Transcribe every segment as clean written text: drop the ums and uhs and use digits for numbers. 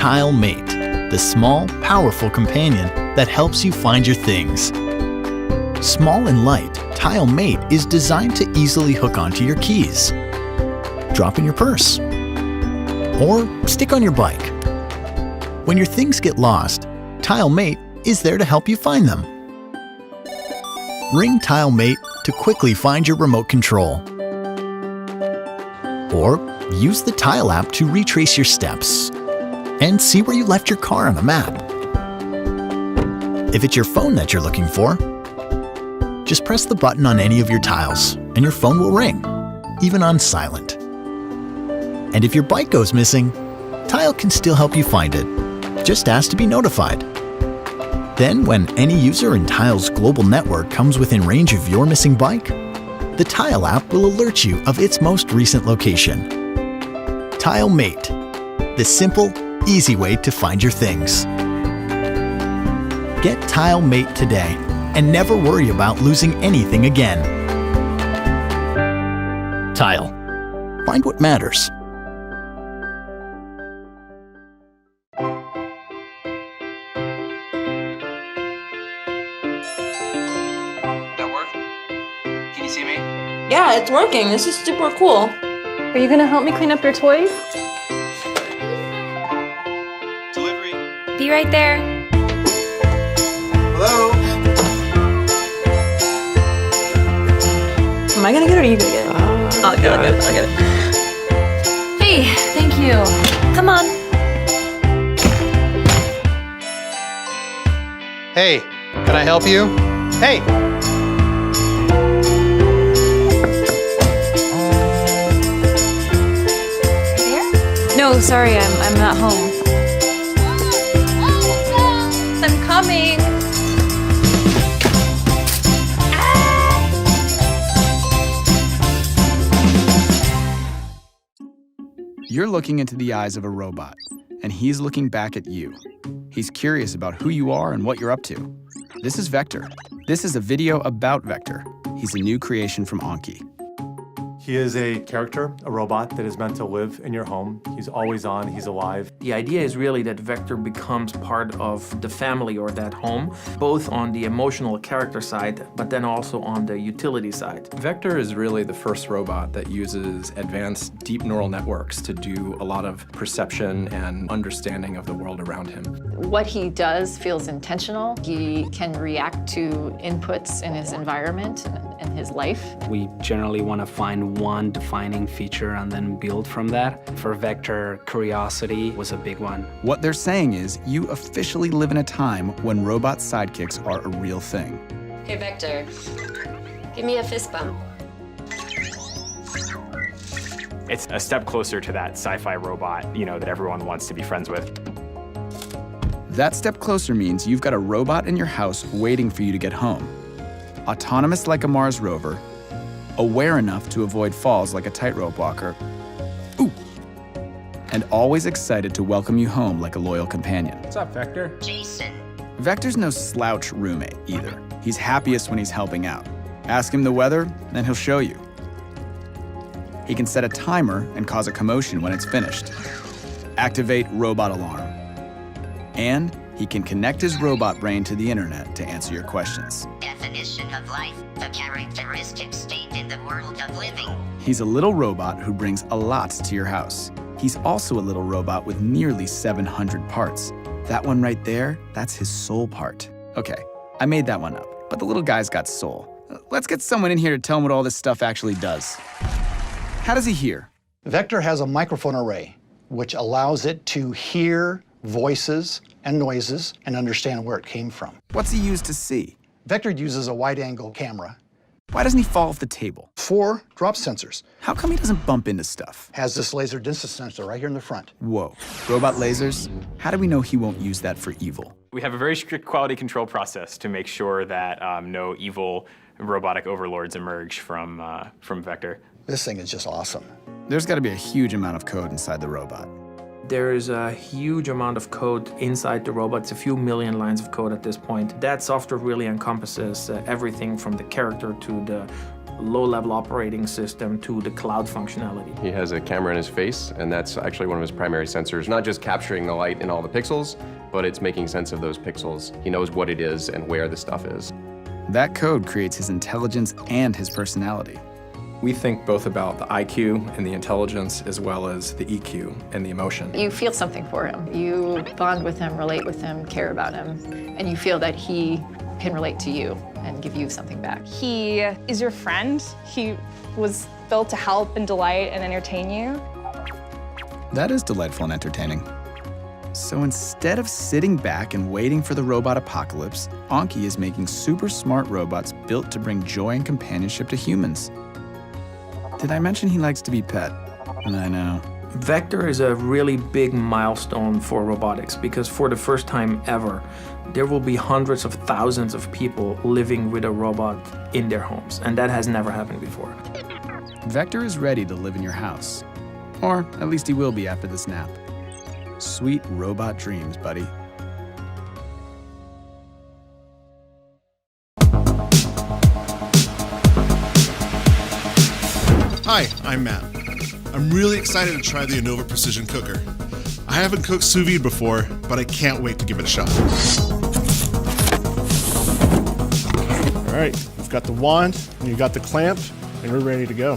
Tile Mate, the small, powerful companion that helps you find your things. Small and light, Tile Mate is designed to easily hook onto your keys, drop in your purse, or stick on your bike. When your things get lost, Tile Mate is there to help you find them. Ring Tile Mate to quickly find your remote control. Or use the Tile app to retrace your steps and see where you left your car on a map. If it's your phone that you're looking for, just press the button on any of your tiles and your phone will ring, even on silent. And if your bike goes missing, Tile can still help you find it. Just ask to be notified. Then, when any user in Tile's global network comes within range of your missing bike, the Tile app will alert you of its most recent location. Tile Mate, the simple, easy way to find your things. Get Tile Mate today and never worry about losing anything again. Tile. Find what matters. Yeah, it's working. This is super cool. Are you gonna help me clean up your toys? Delivery. Be right there. Hello? Am I gonna get it or are you gonna get it? I'll get it. Hey, thank you. Come on. Hey, can I help you? Hey! No, sorry, I'm not home. I'm coming. You're looking into the eyes of a robot, and he's looking back at you. He's curious about who you are and what you're up to. This is Vector. This is a video about Vector. He's a new creation from Anki. He is a character, a robot that is meant to live in your home. He's always on, he's alive. The idea is really that Vector becomes part of the family or that home, both on the emotional character side, but then also on the utility side. Vector is really the first robot that uses advanced deep neural networks to do a lot of perception and understanding of the world around him. What he does feels intentional. He can react to inputs in his environment and his life. We generally want to find one defining feature and then build from that. For Vector, curiosity was a big one. What they're saying is you officially live in a time when robot sidekicks are a real thing. Hey, Vector, give me a fist bump. It's a step closer to that sci-fi robot, that everyone wants to be friends with. That step closer means you've got a robot in your house waiting for you to get home. Autonomous like a Mars rover, aware enough to avoid falls like a tightrope walker, ooh, and always excited to welcome you home like a loyal companion. What's up, Vector? Jason. Vector's no slouch roommate either. He's happiest when he's helping out. Ask him the weather, and he'll show you. He can set a timer and cause a commotion when it's finished. Activate robot alarm. And he can connect his robot brain to the internet to answer your questions. Definition of life, the characteristic state in the world of living. He's a little robot who brings a lot to your house. He's also a little robot with nearly 700 parts. That one right there, that's his soul part. Okay, I made that one up, but the little guy's got soul. Let's get someone in here to tell him what all this stuff actually does. How does he hear? Vector has a microphone array, which allows it to hear voices and noises and understand where it came from. What's he used to see? Vector uses a wide-angle camera. Why doesn't he fall off the table? 4 drop sensors. How come he doesn't bump into stuff? Has this laser distance sensor right here in the front. Whoa, robot lasers? How do we know he won't use that for evil? We have a very strict quality control process to make sure that no evil robotic overlords emerge from Vector. This thing is just awesome. There's got to be a huge amount of code inside the robot. There is a huge amount of code inside the robot. It's a few million lines of code at this point. That software really encompasses everything from the character to the low-level operating system to the cloud functionality. He has a camera in his face, and that's actually one of his primary sensors, not just capturing the light in all the pixels, but it's making sense of those pixels. He knows what it is and where the stuff is. That code creates his intelligence and his personality. We think both about the IQ and the intelligence as well as the EQ and the emotion. You feel something for him. You bond with him, relate with him, care about him, and you feel that he can relate to you and give you something back. He is your friend. He was built to help and delight and entertain you. That is delightful and entertaining. So instead of sitting back and waiting for the robot apocalypse, Anki is making super smart robots built to bring joy and companionship to humans. Did I mention he likes to be pet? I know. Vector is a really big milestone for robotics because for the first time ever, there will be hundreds of thousands of people living with a robot in their homes, and that has never happened before. Vector is ready to live in your house. Or at least he will be after this nap. Sweet robot dreams, buddy. Hi, I'm Matt. I'm really excited to try the Anova Precision Cooker. I haven't cooked sous vide before, but I can't wait to give it a shot. All right, you've got the wand, and you've got the clamp, and we're ready to go.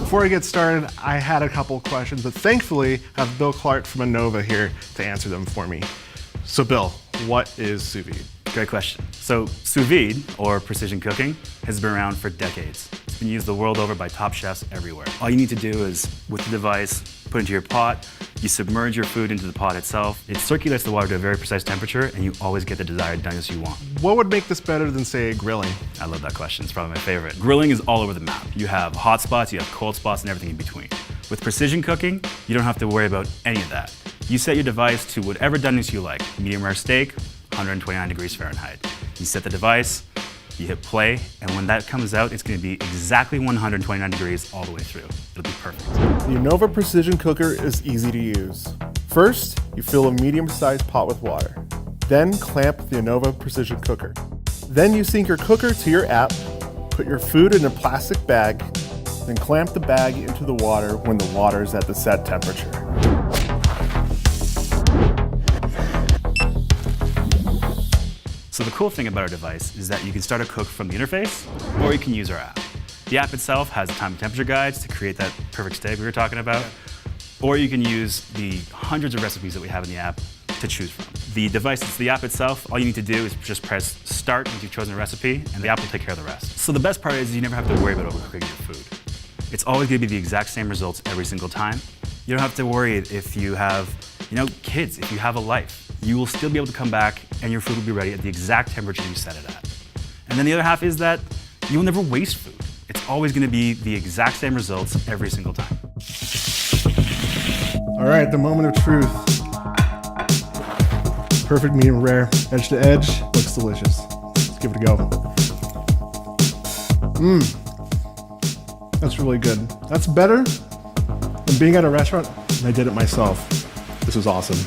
Before I get started, I had a couple questions, but thankfully I have Bill Clark from Anova here to answer them for me. So Bill, what is sous vide? Great question. So sous vide, or precision cooking, has been around for decades. It's been used the world over by top chefs everywhere. All you need to do is, with the device, put it into your pot, you submerge your food into the pot itself, it circulates the water to a very precise temperature, and you always get the desired doneness you want. What would make this better than, say, grilling? I love that question, it's probably my favorite. Grilling is all over the map. You have hot spots, you have cold spots, and everything in between. With precision cooking, you don't have to worry about any of that. You set your device to whatever doneness you like. Medium rare steak, 129 degrees Fahrenheit. You set the device, you hit play, and when that comes out, it's going to be exactly 129 degrees all the way through. It'll be perfect. The Anova Precision Cooker is easy to use. First, you fill a medium-sized pot with water. Then clamp the Anova Precision Cooker. Then you sync your cooker to your app, put your food in a plastic bag, then clamp the bag into the water when the water is at the set temperature. So the cool thing about our device is that you can start a cook from the interface, or you can use our app. The app itself has time and temperature guides to create that perfect steak we were talking about, or you can use the hundreds of recipes that we have in the app to choose from. The device, it's the app itself, all you need to do is just press start once you've chosen a recipe, and the app will take care of the rest. So the best part is you never have to worry about overcooking your food. It's always going to be the exact same results every single time. You don't have to worry if you have, kids, if you have a life. You will still be able to come back and your food will be ready at the exact temperature you set it at. And then the other half is that you will never waste food. It's always going to be the exact same results every single time. All right, the moment of truth. Perfect medium rare, edge to edge, looks delicious. Let's give it a go. That's really good. That's better than being at a restaurant, and I did it myself. This was awesome.